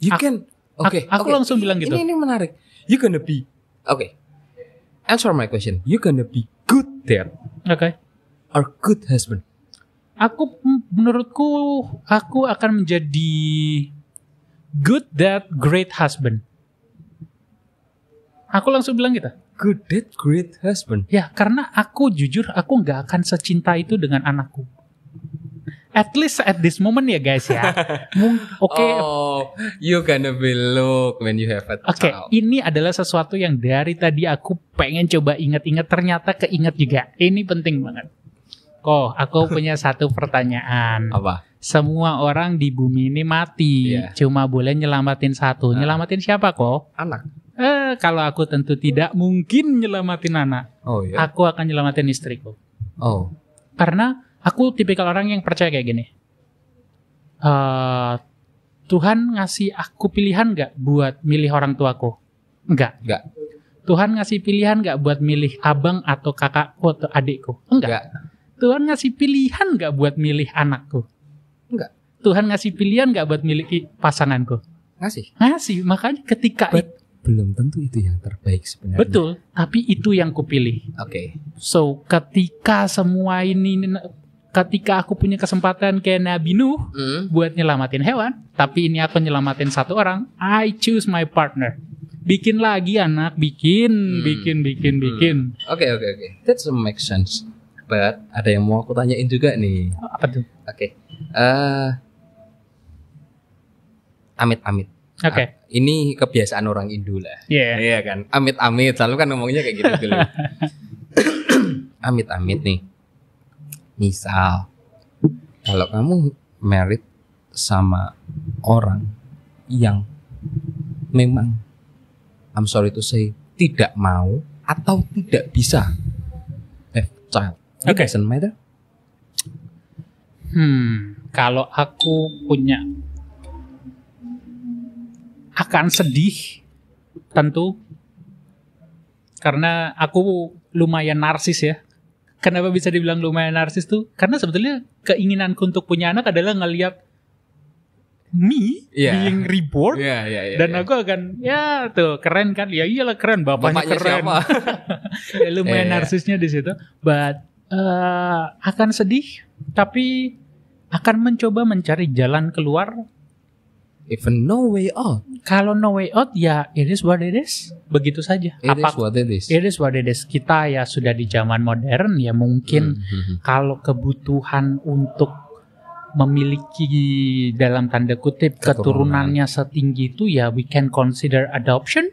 You can. Aku langsung bilang gitu. Ini menarik. You gonna be. Answer my question. You gonna be good dad. Or good husband. Menurutku aku akan menjadi good dad, great husband. Aku langsung bilang gitu. Good dad, great husband. Ya, karena aku jujur aku nggak akan secinta itu dengan anakku. At least at this moment ya guys ya. Oh, you gonna be look when you have a child. Ini adalah sesuatu yang dari tadi aku pengen coba ingat-ingat, ternyata keinget juga. Ini penting banget. Aku punya satu pertanyaan. Apa? Semua orang di bumi ini mati, cuma boleh nyelamatin satu. Nyelamatin siapa Anak. Kalau aku tentu tidak mungkin nyelamatin anak. Oh iya. Aku akan nyelamatin istriku. Oh. Karena aku tipikal orang yang percaya kayak gini. Tuhan ngasih aku pilihan gak buat milih orang tuaku? Enggak. Tuhan ngasih pilihan gak buat milih abang atau kakakku atau adikku? Enggak. Tuhan ngasih pilihan gak buat milih anakku? Enggak. Tuhan ngasih pilihan gak buat milih pasanganku? Ngasih. Makanya ketika belum tentu itu yang terbaik sebenarnya. Betul, tapi itu yang kupilih. So, ketika semua ini, ketika aku punya kesempatan kayak Nabi Nuh buat nyelamatin hewan, tapi ini aku nyelamatin satu orang, I choose my partner. Bikin lagi anak, bikin. Oke. That's make sense. But ada yang mau aku tanyain juga nih. Apa tuh? Amit-amit. Ini kebiasaan orang Indo lah. Iya kan. Amit-amit, selalu kan ngomongnya kayak gitu dulu. Amit-amit nih. Misal, kalau kamu married sama orang yang memang, I'm sorry to say, tidak mau atau tidak bisa have child, it doesn't matter. Kalau aku punya, akan sedih tentu, karena aku lumayan narsis ya. Kenapa bisa dibilang lumayan narsis tuh? Karena sebetulnya keinginanku untuk punya anak adalah ngelihat me being reborn, dan aku akan tuh keren kan? Ya iyalah keren, bapaknya keren. Ya, lumayan narsisnya di situ. But akan sedih, tapi akan mencoba mencari jalan keluar. Even no way out. Kalau no way out, ya it is what it is. Begitu saja. It is what it is. Kita ya sudah di zaman modern, ya mungkin kalau kebutuhan untuk memiliki dalam tanda kutip keturunannya setinggi itu, ya we can consider adoption.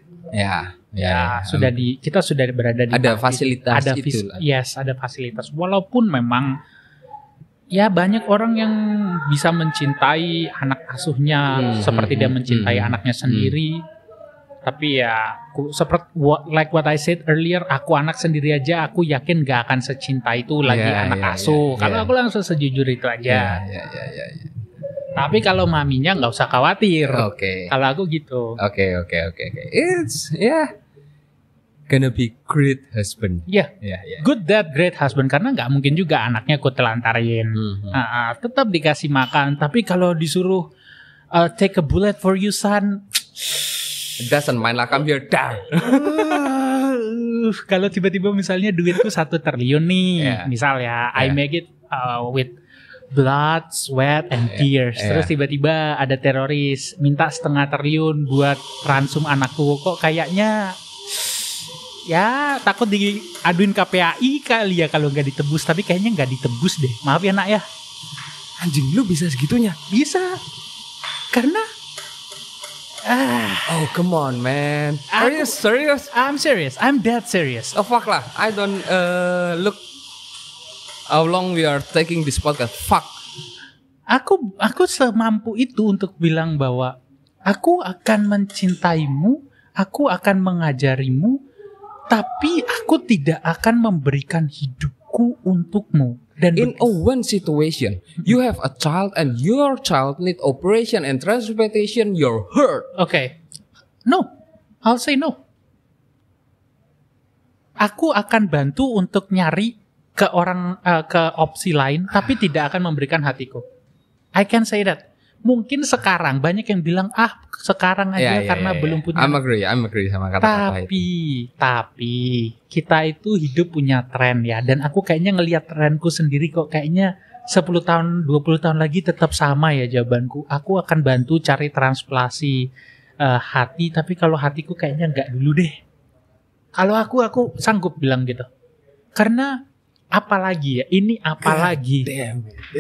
Kita sudah berada di fasilitas itu. Ada fasilitas. Walaupun memang ya banyak orang yang bisa mencintai anak asuhnya seperti dia mencintai anaknya sendiri. Tapi ya seperti what I said earlier, aku anak sendiri aja aku yakin gak akan secinta itu lagi anak asuh. Kalau aku langsung sejujur itu aja. Tapi kalau maminya gak usah khawatir. Kalau aku gitu. Oke. It's gonna be great husband. Good dad, great husband. Karena gak mungkin juga anaknya aku telantarin. Tetap dikasih makan. Tapi kalau disuruh take a bullet for you son, it doesn't mind lah, come here, dar. Kalau tiba-tiba misalnya duitku 1 triliun nih, misal ya, I make it with blood, sweat, and tears. Terus tiba-tiba ada teroris minta 0,5 triliun buat ransum anakku. Kok kayaknya ya takut diaduin KPAI kali ya kalau nggak ditebus. Tapi kayaknya nggak ditebus deh. Maaf ya nak ya. Anjing, lu bisa segitunya? Bisa. Karena oh come on man. Are you serious? I'm serious. I'm dead serious. Oh fuck lah. I don't look how long we are taking this podcast. Fuck. Aku semampu itu untuk bilang bahwa aku akan mencintaimu, aku akan mengajarimu, tapi aku tidak akan memberikan hidupku untukmu. Dan in one situation, you have a child and your child need operation and transplantation, you're hurt. No, I'll say no. Aku akan bantu untuk nyari ke opsi lain, tapi tidak akan memberikan hatiku. I can say that. Mungkin sekarang banyak yang bilang sekarang aja karena belum punya. I'm agree sama kata-kata itu. Tapi kita itu hidup punya tren ya, dan aku kayaknya ngelihat trenku sendiri kok kayaknya 10 tahun 20 tahun lagi tetap sama ya jawabanku. Aku akan bantu cari transplantasi hati, tapi kalau hatiku kayaknya enggak dulu deh. Kalau aku sanggup bilang gitu. Karena apalagi ya, ini apalagi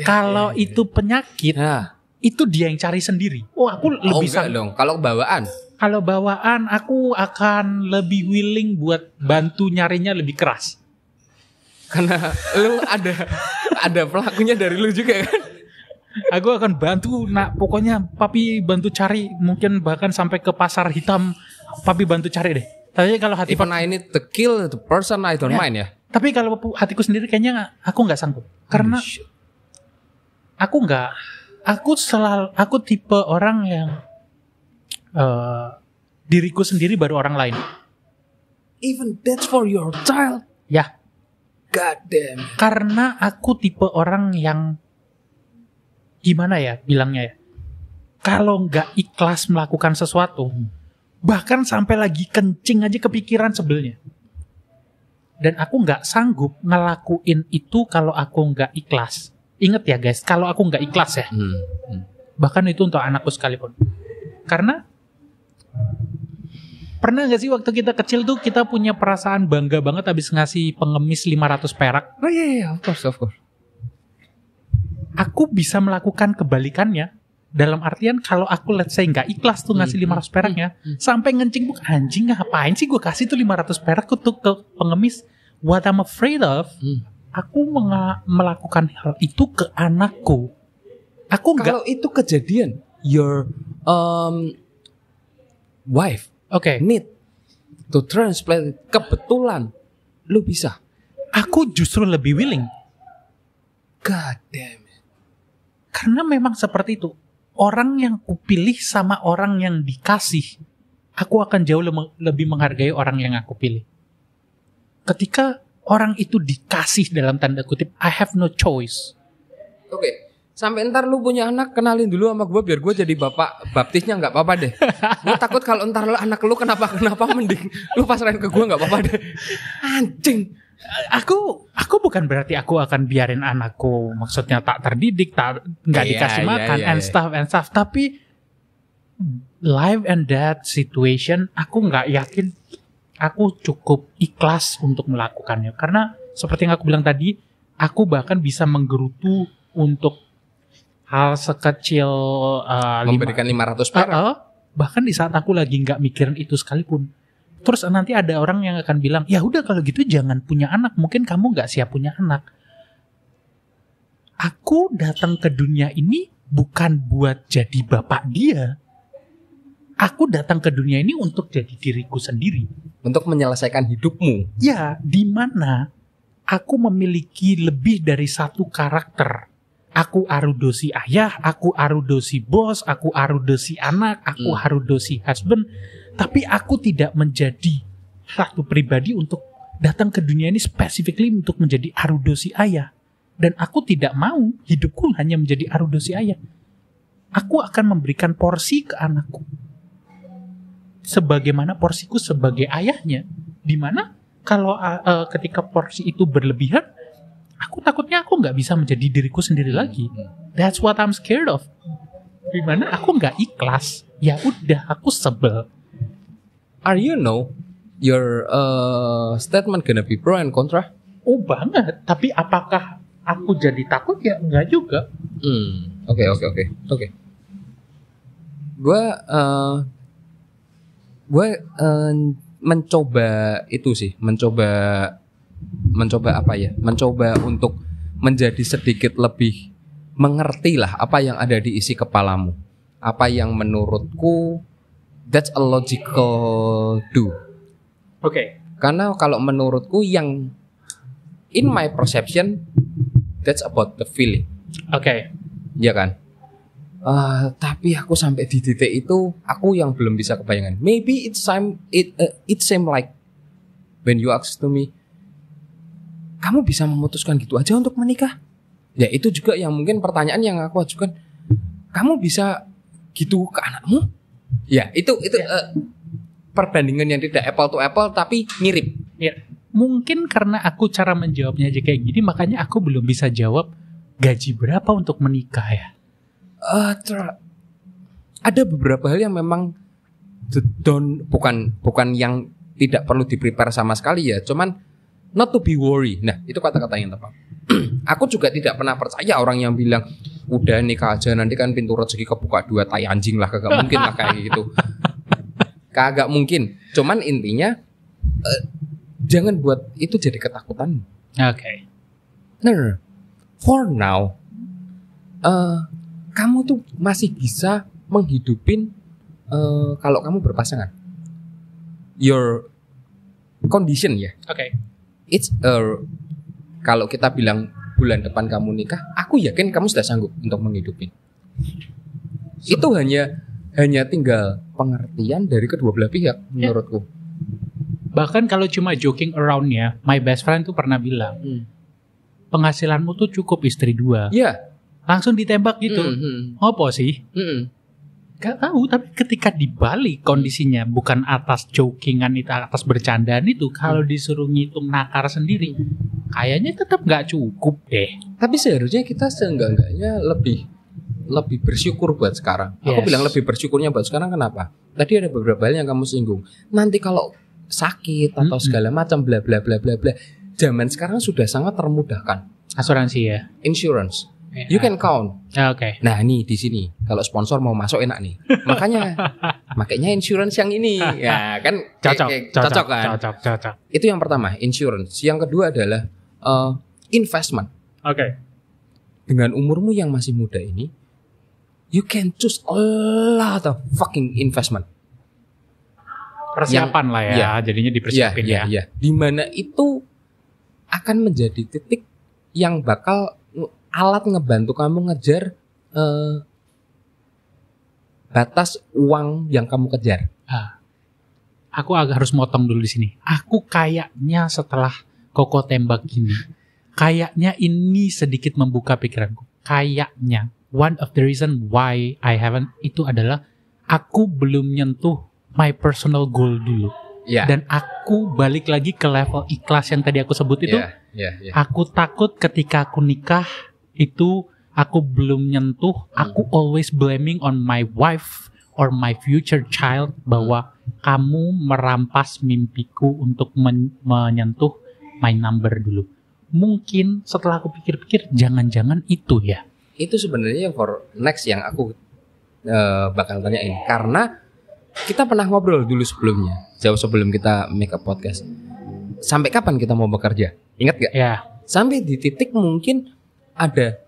kalau itu penyakit. Itu dia yang cari sendiri. Aku lebih dong. Kalau bawaan aku akan lebih willing buat bantu nyarinya lebih keras. Karena lu ada pelakunya dari lu juga kan. Aku akan bantu, pokoknya papi bantu cari, mungkin bahkan sampai ke pasar hitam, papi bantu cari deh. Tapi kalau hati Even I need to kill the person, I don't mind ya. Tapi kalau hatiku sendiri kayaknya aku nggak sanggup. Karena aku tipe orang yang diriku sendiri baru orang lain. Even that's for your child. Ya. God damn. Karena aku tipe orang yang gimana ya bilangnya ya. Kalau nggak ikhlas melakukan sesuatu, bahkan sampai lagi kencing aja kepikiran sebelnya. Dan aku nggak sanggup ngelakuin itu kalau aku nggak ikhlas. Ingat ya guys, kalau aku nggak ikhlas ya, bahkan itu untuk anakku sekalipun. Karena pernah nggak sih waktu kita kecil tuh kita punya perasaan bangga banget habis ngasih pengemis 500 perak? Oh iya, of course. Aku bisa melakukan kebalikannya. Dalam artian kalau aku let's say nggak ikhlas tuh ngasih 500 peraknya, sampai ngencing anjing ngapain sih gue kasih tuh 500 perak untuk ke pengemis? What I'm afraid of, aku melakukan hal itu ke anakku. Kalau itu kejadian, your wife need to transplant, kebetulan lu bisa. Aku justru lebih willing. God damn it. Karena memang seperti itu. Orang yang kupilih sama orang yang dikasih, aku akan jauh lebih menghargai orang yang aku pilih. Ketika orang itu dikasih dalam tanda kutip, I have no choice. Oke. Sampai ntar lu punya anak, kenalin dulu sama gue biar gue jadi bapak baptisnya, nggak apa-apa deh. Gue takut kalau ntar anak lu kenapa mending lu pasrahin ke gue, nggak apa-apa deh. Anjing. Aku bukan berarti aku akan biarin anakku maksudnya tak terdidik, nggak dikasih makan and stuff. Tapi life and death situation, aku nggak yakin aku cukup ikhlas untuk melakukannya. Karena seperti yang aku bilang tadi, aku bahkan bisa menggerutu untuk hal sekecil memberikan 500 perak. Bahkan di saat aku lagi nggak mikirin itu sekalipun. Terus nanti ada orang yang akan bilang, ya udah kalau gitu jangan punya anak, mungkin kamu nggak siap punya anak. Aku datang ke dunia ini bukan buat jadi bapak dia. Aku datang ke dunia ini untuk jadi diriku sendiri. Untuk menyelesaikan hidupmu. Ya, di mana aku memiliki lebih dari satu karakter. Aku Arudo si ayah, aku Arudo si bos, aku Arudo si anak, aku Arudo si husband. Tapi aku tidak menjadi satu pribadi untuk datang ke dunia ini specifically untuk menjadi Arudo si ayah. Dan aku tidak mau hidupku hanya menjadi Arudo si ayah. Aku akan memberikan porsi ke anakku. Sebagaimana porsiku sebagai ayahnya. Dimana kalau ketika porsi itu berlebihan, aku takutnya aku nggak bisa menjadi diriku sendiri lagi. That's what I'm scared of. Dimana aku nggak ikhlas. Ya udah, aku sebel. Are you know your statement gonna be pro and contra? Oh banget. Tapi apakah aku jadi takut? Ya enggak juga. Oke. Gue mencoba itu sih, mencoba apa ya? Mencoba untuk menjadi sedikit lebih mengerti lah apa yang ada di isi kepalamu, apa yang menurutku that's a logical do. Oke. Karena kalau menurutku yang in my perception that's about the feeling. Oke. Ya kan? Tapi aku sampai di titik itu aku yang belum bisa kebayangan. Maybe it seem like when you ask to me, kamu bisa memutuskan gitu aja untuk menikah? Ya itu juga yang mungkin pertanyaan yang aku ajukan. kamu bisa gitu ke anakmu? Ya, itu perbandingan yang tidak apple to apple tapi mirip. Ya, mungkin karena aku cara menjawabnya aja kayak gini, makanya aku belum bisa jawab gaji berapa untuk menikah ya. Ada beberapa hal yang memang bukan yang tidak perlu di-prepare sama sekali ya, cuman not to be worry. Nah, itu kata-kata yang tepat. Aku juga tidak pernah percaya orang yang bilang udah nikah aja nanti kan pintu rezeki kebuka 2 tai anjing lah, kagak mungkin lah kayak gitu. Kagak mungkin. Cuman intinya jangan buat itu jadi ketakutan. Oke. No. For now kamu tuh masih bisa menghidupin kalau kamu berpasangan. Your condition ya. Oke. It's kalau kita bilang bulan depan kamu nikah, aku yakin kamu sudah sanggup untuk menghidupin. Itu hanya tinggal pengertian dari kedua belah pihak menurutku. Bahkan kalau cuma joking around ya, my best friend tuh pernah bilang, penghasilanmu tuh cukup istri 2. Iya. Langsung ditembak gitu. Apa sih? Gak tahu, tapi ketika dibalik kondisinya bukan atas jokingan itu, atas bercandaan itu, kalau disuruh ngitung nakar sendiri, kayaknya tetap gak cukup deh. Tapi seharusnya kita seenggak-enggaknya lebih bersyukur buat sekarang. Aku bilang lebih bersyukurnya buat sekarang kenapa? Tadi ada beberapa hal yang kamu singgung. Nanti kalau sakit atau segala macam bla bla bla bla bla, zaman sekarang sudah sangat termudahkan. Asuransi ya, Insurance. You can count. Oke. Nah, nih di sini kalau sponsor mau masuk enak nih. Makanya insurance yang ini. Ya, kan cocok kan? Cocok. Itu yang pertama, insurance. Yang kedua adalah investment. Oke. Dengan umurmu yang masih muda ini, you can choose a lot of fucking investment. Persiapan lah ya, jadinya dipersiapin ya. Dimana itu akan menjadi titik yang bakal alat ngebantu kamu ngejar batas uang yang kamu kejar. Aku agak harus motong dulu di sini. Aku kayaknya setelah Koko tembak gini, kayaknya ini sedikit membuka pikiranku. Kayaknya one of the reason why I haven't itu adalah aku belum nyentuh my personal goal dulu. Dan aku balik lagi ke level ikhlas yang tadi aku sebut itu. Aku takut ketika aku nikah itu aku belum nyentuh. Aku always blaming on my wife or my future child bahwa kamu merampas mimpiku untuk menyentuh my number dulu. Mungkin setelah aku pikir-pikir jangan-jangan itu ya. Itu sebenarnya for next yang aku bakal tanyain, karena kita pernah ngobrol dulu sebelumnya, jauh sebelum kita make a podcast. Sampai kapan kita mau bekerja? Ingat gak? Ya. Sampai di titik mungkin ada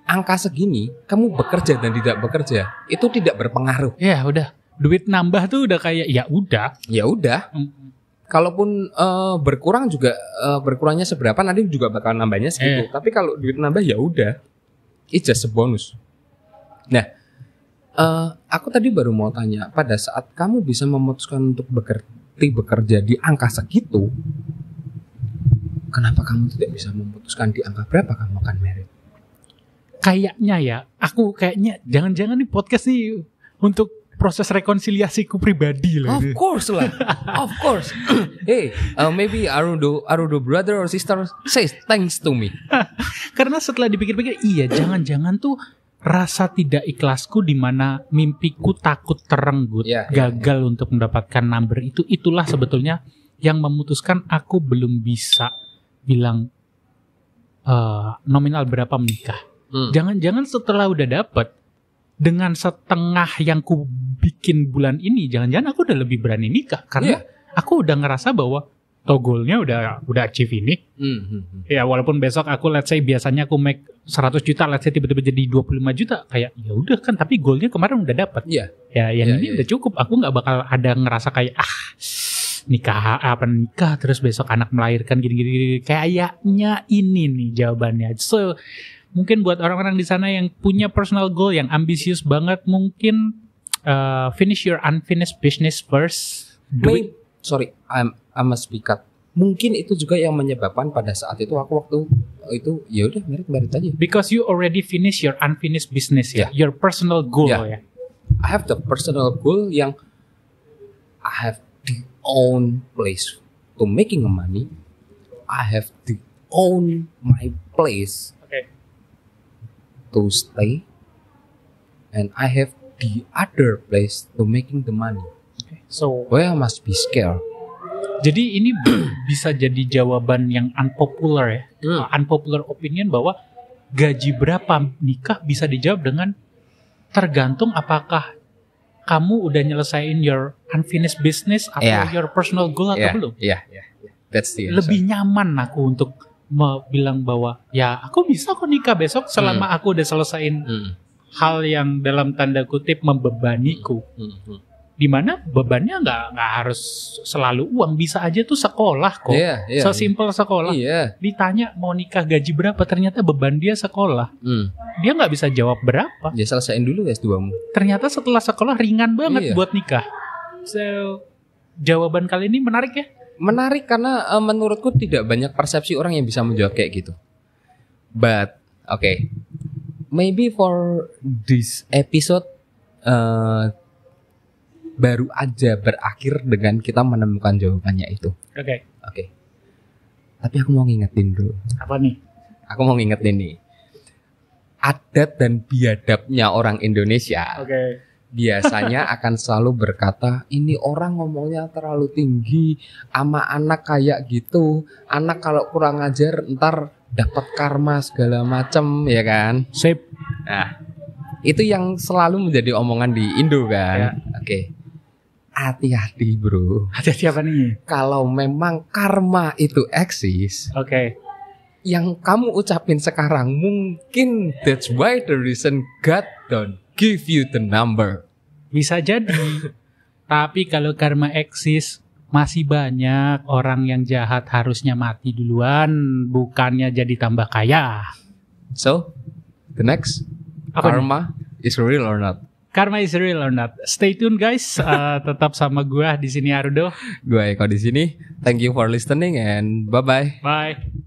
angka segini, kamu bekerja dan tidak bekerja, itu tidak berpengaruh. Ya udah, duit nambah tuh udah kayak ya udah. Kalaupun berkurang juga berkurangnya seberapa nanti juga bakal nambahnya segitu. Tapi kalau duit nambah ya udah, it's just a bonus. Nah, aku tadi baru mau tanya, pada saat kamu bisa memutuskan untuk bekerja di angka segitu, kenapa kamu tidak bisa memutuskan di angka berapa kamu akan merit? Kayaknya ya, aku kayaknya jangan-jangan nih podcast nih untuk proses rekonsiliasiku pribadi lah. Of course lah, of course. Hey, maybe Arudo brother or sister says thanks to me. Karena setelah dipikir-pikir, iya jangan-jangan tuh rasa tidak ikhlasku di mana mimpiku takut terenggut, gagal untuk mendapatkan number itulah sebetulnya yang memutuskan aku belum bisa bilang nominal berapa menikah. Jangan-jangan setelah udah dapet dengan setengah yang ku bikin bulan ini, jangan-jangan aku udah lebih berani nikah karena aku udah ngerasa bahwa goalnya udah achieve ini. Ya walaupun besok aku let's say biasanya aku make 100 juta, let's say tiba-tiba jadi 25 juta, kayak ya udah kan, tapi goalnya kemarin udah dapat. Ini udah cukup. Aku nggak bakal ada ngerasa kayak nikah terus besok anak melahirkan gini-gini. Kayaknya ini nih jawabannya. So mungkin buat orang-orang di sana yang punya personal goal yang ambisius banget, mungkin finish your unfinished business first. Sorry, I must speak up. Mungkin itu juga yang menyebabkan pada saat itu aku waktu itu ya udah merit aja. Because you already finish your unfinished business ya, your personal goal ya. I have the personal goal yang I have the own place to making money. I have the own my place to stay, and I have the other place to making the money. So why I must be scared? Jadi ini bisa jadi jawaban yang unpopular ya, unpopular opinion bahwa gaji berapa nikah bisa dijawab dengan tergantung apakah kamu udah nyelesain your unfinished business atau your personal goal atau belum. That's the answer. Lebih nyaman aku untuk bilang bahwa ya aku bisa kok nikah besok selama aku udah selesain hal yang dalam tanda kutip membebaniku. Dimana bebannya nggak harus selalu uang, bisa aja tuh sekolah kok, sesimpel sekolah. Ditanya mau nikah gaji berapa, ternyata beban dia sekolah. Dia nggak bisa jawab berapa. Ya selesaiin dulu S2-mu. Ternyata setelah sekolah ringan banget buat nikah. So jawaban kali ini menarik ya? Menarik karena menurutku tidak banyak persepsi orang yang bisa menjawab kayak gitu. But maybe for this episode baru aja berakhir dengan kita menemukan jawabannya itu. Oke. Tapi aku mau ngingetin bro. Apa nih? Aku mau ngingetin nih. Adat dan biadabnya orang Indonesia. Biasanya akan selalu berkata, ini orang ngomongnya terlalu tinggi, sama anak kayak gitu. Anak kalau kurang ajar ntar dapat karma segala macem, ya kan? Sip. Nah, itu yang selalu menjadi omongan di Indo kan. Hati-hati bro. Hati-hati apa nih? Kalau memang karma itu eksis, yang kamu ucapin sekarang mungkin that's why the reason God don't give you the number. Bisa jadi. Tapi kalau karma eksis, masih banyak orang yang jahat harusnya mati duluan, bukannya jadi tambah kaya. So, the next, karma is real or not? Karma is real or not? Stay tune guys. Tetap sama gue di sini Arudo. Gue Eko di sini. Thank you for listening and bye-bye. Bye.